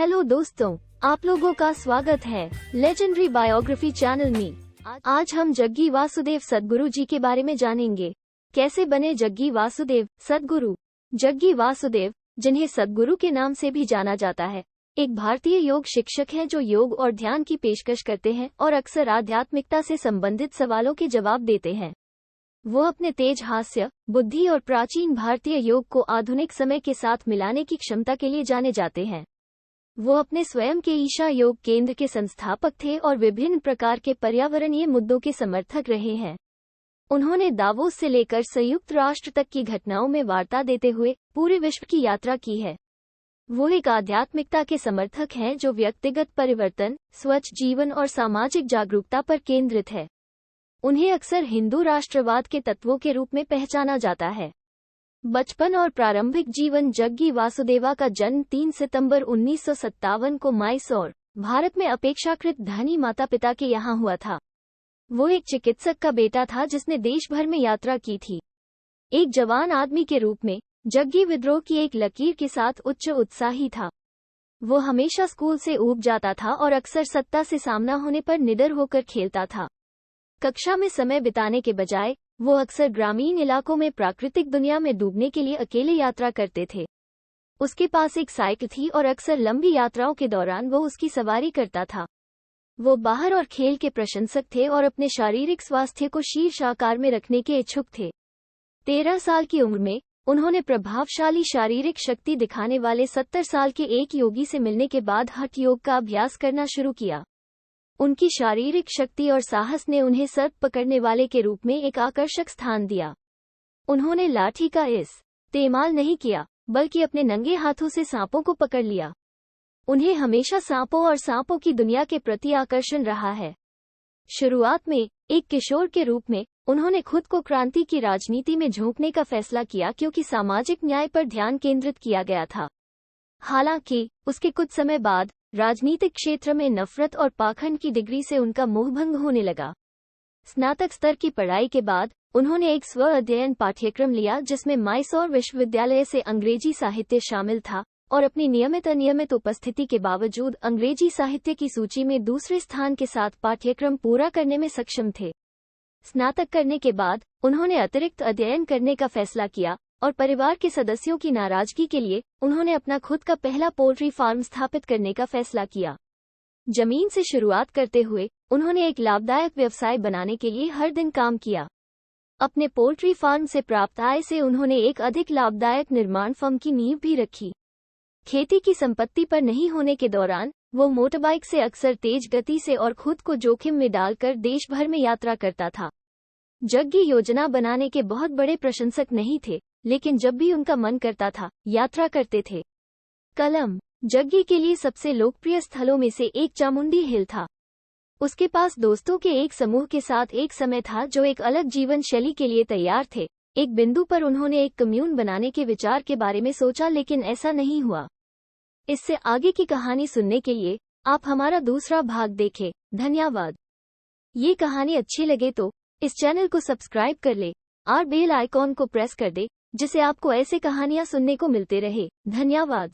Hello दोस्तों, आप लोगों का स्वागत है लेजेंडरी बायोग्राफी चैनल में। आज हम जग्गी वासुदेव सद्गुरु जी के बारे में जानेंगे। कैसे बने जग्गी वासुदेव सद्गुरु। जग्गी वासुदेव, जिन्हें सद्गुरु के नाम से भी जाना जाता है, एक भारतीय योग शिक्षक हैं जो योग और ध्यान की पेशकश करते हैं और अक्सर आध्यात्मिकता से संबंधित सवालों के जवाब देते हैं। वो अपने तेज हास्य, बुद्धि और प्राचीन भारतीय योग को आधुनिक समय के साथ मिलाने की क्षमता के लिए जाने जाते हैं। वो अपने स्वयं के ईशा योग केंद्र के संस्थापक थे और विभिन्न प्रकार के पर्यावरणीय मुद्दों के समर्थक रहे हैं। उन्होंने दावोस से लेकर संयुक्त राष्ट्र तक की घटनाओं में वार्ता देते हुए पूरे विश्व की यात्रा की है। वो एक आध्यात्मिकता के समर्थक हैं जो व्यक्तिगत परिवर्तन, स्वच्छ जीवन और सामाजिक जागरूकता पर केंद्रित है। उन्हें अक्सर हिंदू राष्ट्रवाद के तत्वों के रूप में पहचाना जाता है। बचपन और प्रारंभिक जीवन। जग्गी वासुदेवा का जन्म 3 सितंबर 1957 को मैसूर, भारत में अपेक्षाकृत धनी माता पिता के यहाँ हुआ था। वो एक चिकित्सक का बेटा था जिसने देश भर में यात्रा की थी। एक जवान आदमी के रूप में जग्गी विद्रोह की एक लकीर के साथ उच्च उत्साही था। वो हमेशा स्कूल से ऊब जाता था और अक्सर सत्ता से सामना होने पर निडर होकर खेलता था। कक्षा में समय बिताने के बजाय वो अक्सर ग्रामीण इलाकों में प्राकृतिक दुनिया में डूबने के लिए अकेले यात्रा करते थे। उसके पास एक साइकिल थी और अक्सर लंबी यात्राओं के दौरान वो उसकी सवारी करता था। वो बाहर और खेल के प्रशंसक थे और अपने शारीरिक स्वास्थ्य को शीर्ष आकार में रखने के इच्छुक थे। 13 साल की उम्र में उन्होंने प्रभावशाली शारीरिक शक्ति दिखाने वाले 70 साल के एक योगी से मिलने के बाद हठ योग का अभ्यास करना शुरू किया। उनकी शारीरिक शक्ति और साहस ने उन्हें सर्प पकड़ने वाले के रूप में एक आकर्षक स्थान दिया। उन्होंने लाठी का इस्तेमाल नहीं किया, बल्कि अपने नंगे हाथों से सांपों को पकड़ लिया। उन्हें हमेशा सांपों और सांपों की दुनिया के प्रति आकर्षण रहा है। शुरुआत में एक किशोर के रूप में उन्होंने खुद को क्रांति की राजनीति में झोंकने का फैसला किया क्योंकि सामाजिक न्याय पर ध्यान केंद्रित किया गया था। हालांकि उसके कुछ समय बाद राजनीतिक क्षेत्र में नफरत और पाखंड की डिग्री से उनका मोहभंग होने लगा। स्नातक स्तर की पढ़ाई के बाद उन्होंने एक स्व अध्ययन पाठ्यक्रम लिया जिसमें मैसूर विश्वविद्यालय से अंग्रेजी साहित्य शामिल था और अपनी अनियमित उपस्थिति के बावजूद अंग्रेजी साहित्य की सूची में दूसरे स्थान के साथ पाठ्यक्रम पूरा करने में सक्षम थे। स्नातक करने के बाद उन्होंने अतिरिक्त अध्ययन करने का फैसला किया और परिवार के सदस्यों की नाराजगी के लिए उन्होंने अपना खुद का पहला पोल्ट्री फार्म स्थापित करने का फैसला किया। जमीन से शुरुआत करते हुए उन्होंने एक लाभदायक व्यवसाय बनाने के लिए हर दिन काम किया। अपने पोल्ट्री फार्म से प्राप्त आय से उन्होंने एक अधिक लाभदायक निर्माण फर्म की नींव भी रखी। खेती की संपत्ति पर नहीं होने के दौरान वो मोटरबाइक से अक्सर तेज गति से और खुद को जोखिम में डालकर देश भर में यात्रा करता था। जग्गी योजना बनाने के बहुत बड़े प्रशंसक नहीं थे, लेकिन जब भी उनका मन करता था यात्रा करते थे। कलम। जग्गी के लिए सबसे लोकप्रिय स्थलों में से एक चामुंडी हिल था। उसके पास दोस्तों के एक समूह के साथ एक समय था जो एक अलग जीवन शैली के लिए तैयार थे। एक बिंदु पर उन्होंने एक कम्यून बनाने के विचार के बारे में सोचा, लेकिन ऐसा नहीं हुआ। इससे आगे की कहानी सुनने के लिए आप हमारा दूसरा भाग देखें। धन्यवाद। ये कहानी अच्छी लगे तो इस चैनल को सब्सक्राइब कर ले और बेल आइकॉन को प्रेस कर दे, जिससे आपको ऐसे कहानियां सुनने को मिलते रहे। धन्यवाद।